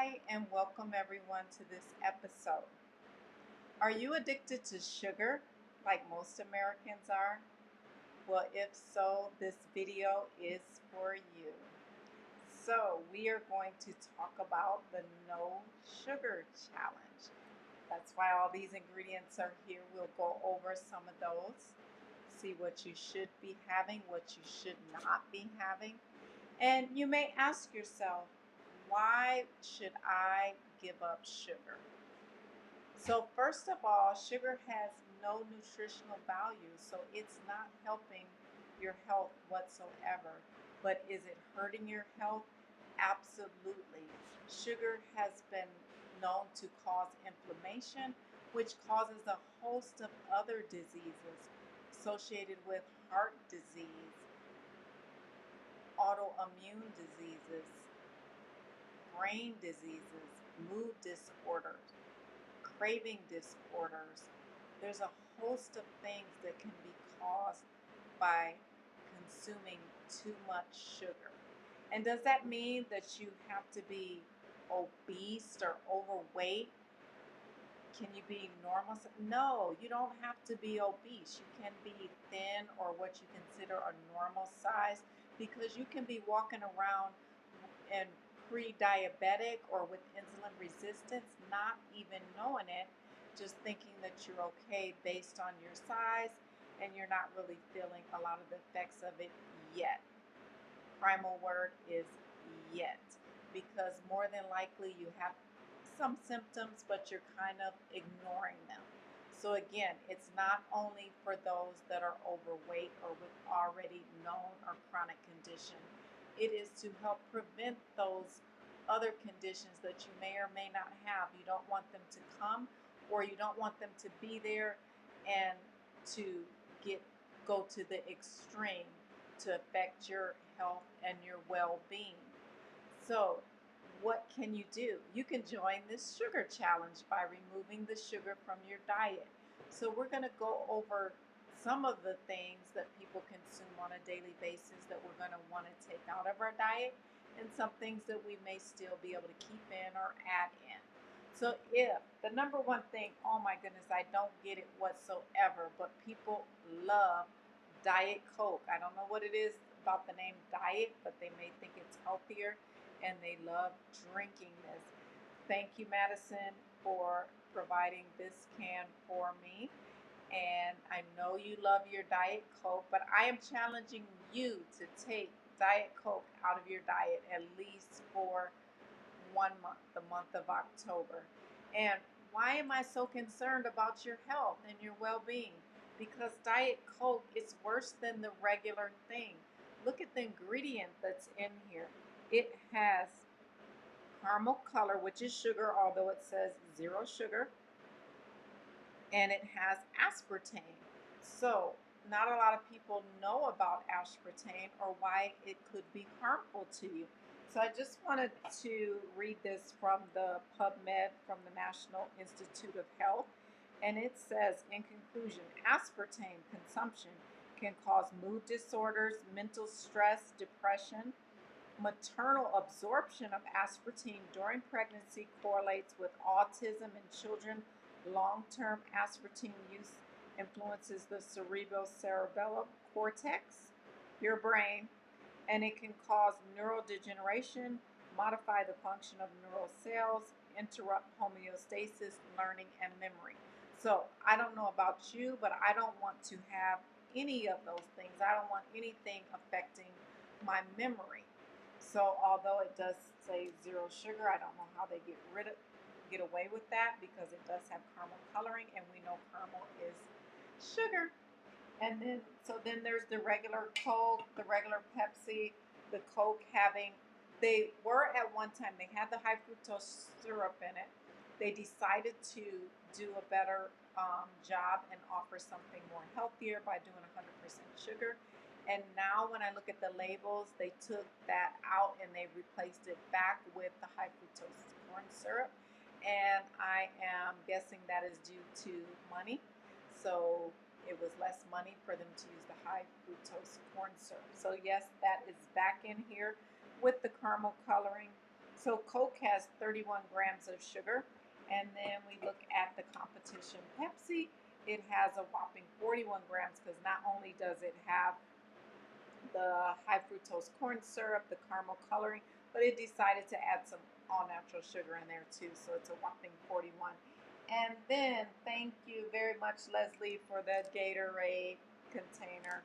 Hi, and welcome everyone to this episode. Are you addicted to sugar like most Americans are? Well, if so, this video is for you. So, we are going to talk about the no sugar challenge. That's why all these ingredients are here. We'll go over some of those, see what you should be having, what you should not be having. And you may ask yourself, why should I give up sugar? So, first of all, sugar has no nutritional value, so it's not helping your health whatsoever. But is it hurting your health? Absolutely. Sugar has been known to cause inflammation, which causes a host of other diseases associated with heart disease, autoimmune diseases, brain diseases, mood disorders, craving disorders. There's a host of things that can be caused by consuming too much sugar. And does that mean that you have to be obese or overweight? Can you be normal? No, you don't have to be obese. You can be thin or what you consider a normal size, because you can be walking around and pre-diabetic or with insulin resistance, not even knowing it, just thinking that you're okay based on your size, and you're not really feeling a lot of the effects of it yet. Primal word is yet, because more than likely you have some symptoms, but you're kind of ignoring them. So again, it's not only for those that are overweight or with already known or chronic condition. It is to help prevent those other conditions that you may or may not have. You don't want them to come, or you don't want them to be there and to get go to the extreme to affect your health and your well-being. So, what can you do? You can join this sugar challenge by removing the sugar from your diet. So, we're going to go over some of the things that people consume on a daily basis that we're going to want to take out of our diet, and some things that we may still be able to keep in or add in. So, if the number one thing, oh my goodness, I don't get it whatsoever, but people love Diet Coke. I don't know what it is about the name diet, but they may think it's healthier, and they love drinking this. Thank you, Madison, for providing this can for me. And I know you love your Diet Coke, but I am challenging you to take Diet Coke out of your diet at least for 1 month, the month of October. And why am I so concerned about your health and your well being? Because Diet Coke is worse than the regular thing. Look at the ingredient that's in here. It has caramel color, which is sugar, although it says zero sugar, and it has aspartame. So, not a lot of people know about aspartame or why it could be harmful to you. So, I just wanted to read this from the PubMed from the National Institute of Health. And it says, in conclusion, aspartame consumption can cause mood disorders, mental stress, depression. Maternal absorption of aspartame during pregnancy correlates with autism in children. Long-term aspartame use influences the cerebrocerebellar cortex, your brain, and it can cause neurodegeneration, modify the function of neural cells, interrupt homeostasis, learning, and memory. So I don't know about you, but I don't want to have any of those things. I don't want anything affecting my memory. So although it does say zero sugar, I don't know how they get away with that, because it does have caramel coloring, and we know caramel is sugar. And then there's the regular Coke, the regular Pepsi, the Coke having, they were at one time, they had the high fructose syrup in it. They decided to do a better job and offer something more healthier by doing 100% sugar. And now when I look at the labels, they took that out and they replaced it back with the high fructose corn syrup. And I am guessing that is due to money. So it was less money for them to use the high fructose corn syrup. So yes, that is back in here with the caramel coloring. So Coke has 31 grams of sugar. And then we look at the competition Pepsi. It has a whopping 41 grams because not only does it have the high fructose corn syrup, the caramel coloring, but it decided to add some all natural sugar in there too. So it's a whopping 41. And then thank you very much, Leslie, for the Gatorade container.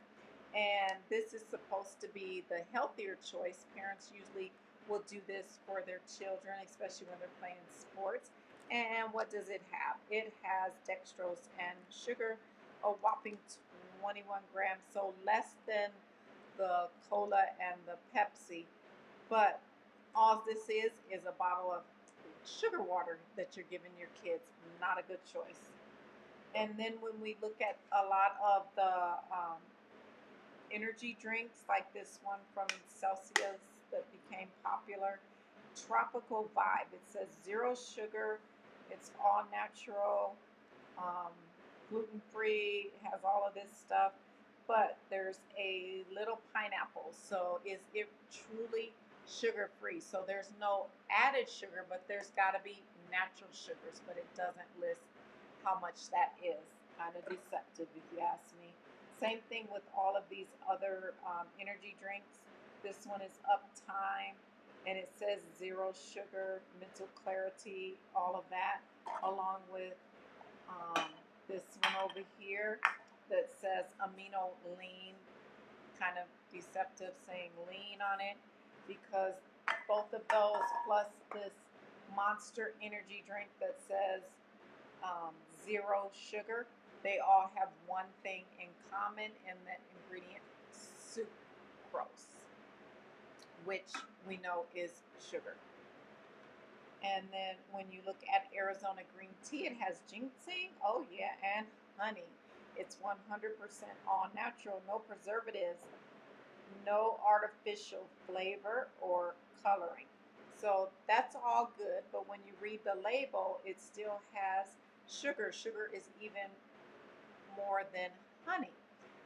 And this is supposed to be the healthier choice. Parents usually will do this for their children, especially when they're playing sports. And what does it have? It has dextrose and sugar, a whopping 21 grams, so less than the cola and the Pepsi. But all this is a bottle of sugar water that you're giving your kids. Not a good choice. And then when we look at a lot of the energy drinks, like this one from Celsius that became popular, Tropical Vibe. It says zero sugar, it's all natural, um, gluten free, has all of this stuff, but there's a little pineapple. So is it truly sugar free? So there's no added sugar, but there's got to be natural sugars, but it doesn't list how much that is. Kind of deceptive, if you ask me. Same thing with all of these other energy drinks. This one is Uptime, and it says zero sugar, mental clarity, all of that, along with um, this one over here that says amino lean, kind of deceptive, saying lean on it, because both of those plus this Monster energy drink that says zero sugar, they all have one thing in common, and that ingredient sucrose, which we know is sugar. And then when you look at Arizona green tea, it has ginseng, oh yeah, and honey. It's 100% all natural, no preservatives, no artificial flavor or coloring. So that's all good, but when you read the label, it still has sugar. Sugar is even more than honey.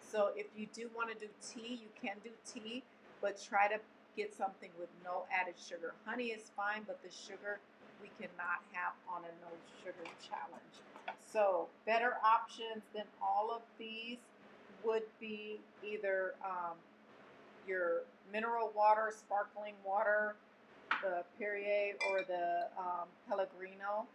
So if you do want to do tea, you can do tea, but try to get something with no added sugar. Honey is fine, but the sugar we cannot have on a no sugar challenge. So better options than all of these would be either your mineral water, sparkling water, the Perrier or the Pellegrino,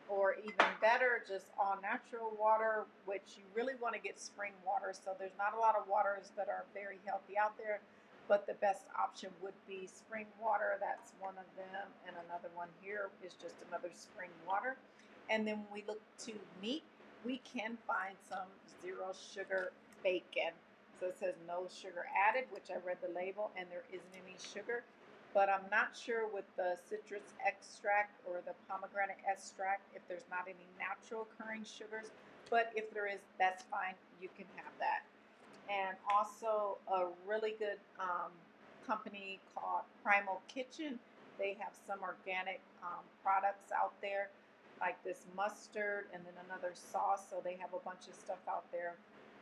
or even better, just all natural water, which you really want to get spring water. So there's not a lot of waters that are very healthy out there, but the best option would be spring water. That's one of them. And another one here is just another spring water. And then when we look to meat, we can find some zero sugar bacon. So it says no sugar added, which I read the label, and there isn't any sugar. But I'm not sure with the citrus extract or the pomegranate extract if there's not any natural occurring sugars. But if there is, that's fine. You can have that. And also a really good company called Primal Kitchen. They have some organic products out there, like this mustard and then another sauce. So they have a bunch of stuff out there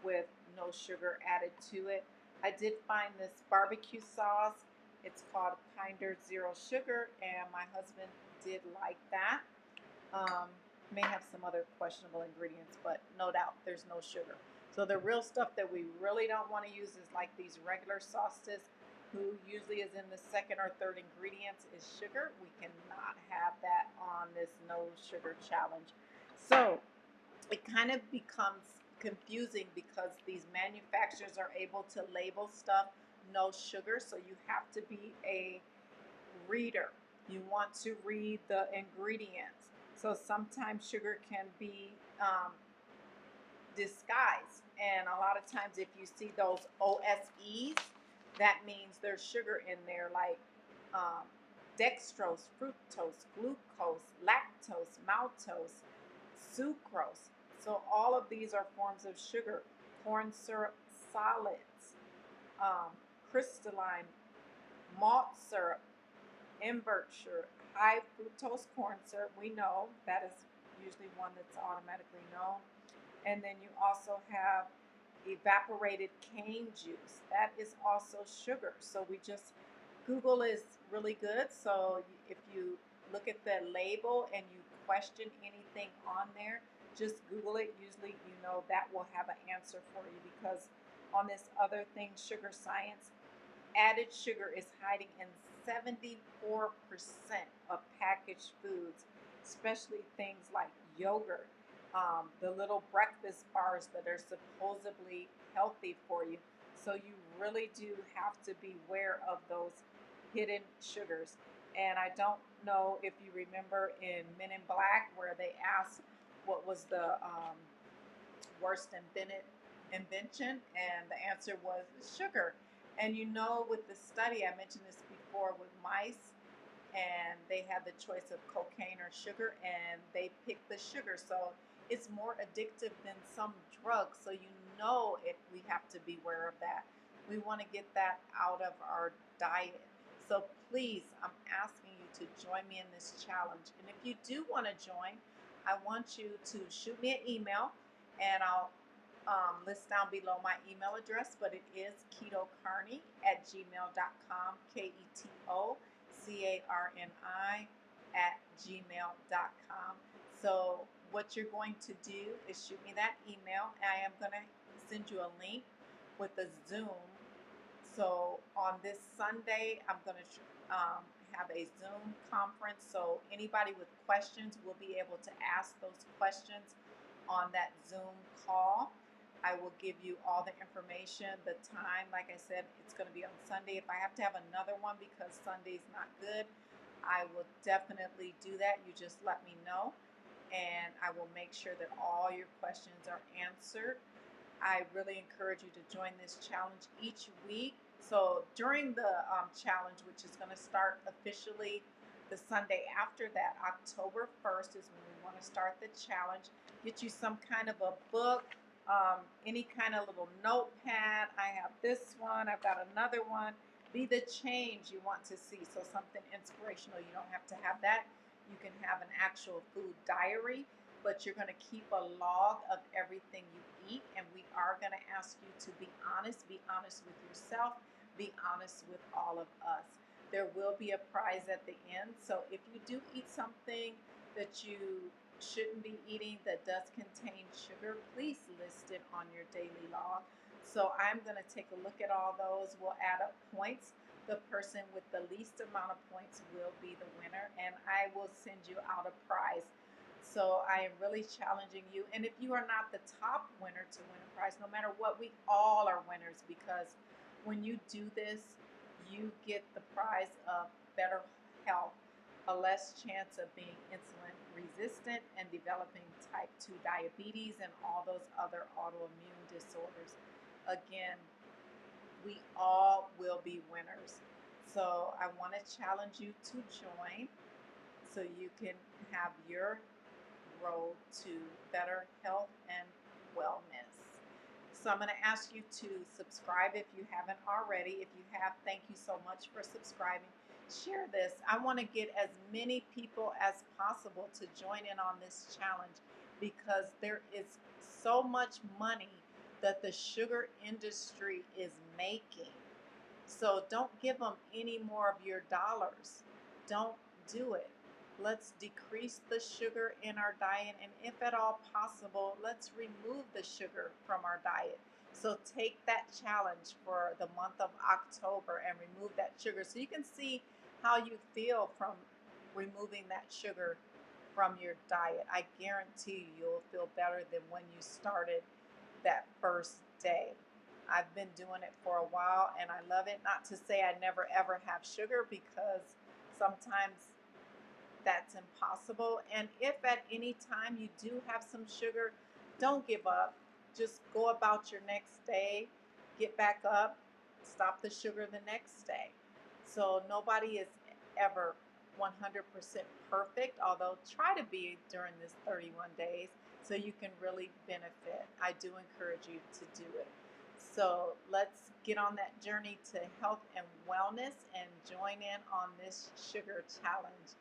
with no sugar added to it. I did find this barbecue sauce. It's called Kinder Zero Sugar, and my husband did like that. May have some other questionable ingredients, but no doubt there's no sugar. So the real stuff that we really don't want to use is like these regular sauces, who usually is in the second or third ingredients is sugar. We cannot have that on this no sugar challenge. So it kind of becomes confusing because these manufacturers are able to label stuff no sugar, so you have to be a reader. You want to read the ingredients. So sometimes sugar can be disguised, and a lot of times if you see those OSEs, that means there's sugar in there, like um, dextrose, fructose, glucose, lactose, maltose, sucrose. So all of these are forms of sugar. Corn syrup solids, um, crystalline malt syrup, invert syrup, high fructose corn syrup. We know that is usually one that's automatically known. And then you also have evaporated cane juice. That is also sugar. So we just Google is really good. So if you look at the label and you question anything on there, just Google it. Usually, that will have an answer for you, because on this other thing, Sugar Science, added sugar is hiding in 74% of packaged foods, especially things like yogurt, the little breakfast bars that are supposedly healthy for you. So you really do have to be aware of those hidden sugars. And I don't know if you remember in Men in Black where they asked what was the worst invention, and the answer was sugar. And with the study, I mentioned this before, with mice, and they had the choice of cocaine or sugar, and they picked the sugar. So it's more addictive than some drugs. So we have to be aware of that. We want to get that out of our diet. So please, I'm asking you to join me in this challenge. And if you do want to join, I want you to shoot me an email, and I'll list down below my email address, but it is ketocarney@gmail.com, KETOCARNI@gmail.com. So what you're going to do is shoot me that email. I am going to send you a link with a Zoom. So on this Sunday, I'm going to have a Zoom conference. So anybody with questions will be able to ask those questions on that Zoom call. I will give you all the information, the time. Like I said, it's going to be on Sunday. If I have to have another one because Sunday's not good, I will definitely do that. You just let me know, and I will make sure that all your questions are answered. I really encourage you to join this challenge each week. So during the challenge, which is going to start officially the Sunday after that, October 1st is when we want to start the challenge. Get you some kind of a book, any kind of little notepad. I have this one, I've got another one. Be the change you want to see. So something inspirational. You don't have to have that. You can have an actual food diary, but you're going to keep a log of everything you eat. And we are going to ask you to be honest with yourself, be honest with all of us. There will be a prize at the end. So if you do eat something that you shouldn't be eating that does contain sugar, please list it on your daily log. So I'm going to take a look at all those. We'll add up points. The person with the least amount of points will be the winner, and I will send you out a prize. So I am really challenging you. And if you are not the top winner to win a prize, no matter what, we all are winners, because when you do this, you get the prize of better health, a less chance of being insulin resistant and developing type 2 diabetes and all those other autoimmune disorders. Again, we all will be winners. So I want to challenge you to join so you can have your road to better health and wellness. So I'm going to ask you to subscribe if you haven't already. If you have, thank you so much for subscribing. Share this. I want to get as many people as possible to join in on this challenge, because there is so much money that the sugar industry is making. So don't give them any more of your dollars. Don't do it. Let's decrease the sugar in our diet, and if at all possible, let's remove the sugar from our diet. So take that challenge for the month of October and remove that sugar, so you can see how you feel from removing that sugar from your diet. I guarantee you'll feel better than when you started that first day. I've been doing it for a while and I love it. Not to say I never ever have sugar, because sometimes that's impossible. And if at any time you do have some sugar, don't give up. Just go about your next day, get back up, stop the sugar the next day. So nobody is ever 100% perfect, although try to be during this 31 days so you can really benefit. I do encourage you to do it. So let's get on that journey to health and wellness and join in on this sugar challenge.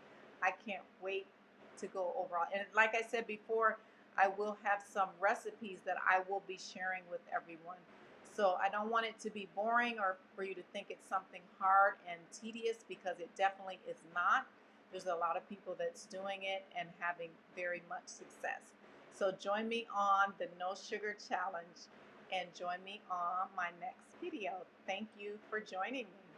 I can't wait to go over all. And like I said before, I will have some recipes that I will be sharing with everyone. So I don't want it to be boring or for you to think it's something hard and tedious, because it definitely is not. There's a lot of people that's doing it and having very much success. So join me on the No Sugar Challenge and join me on my next video. Thank you for joining me.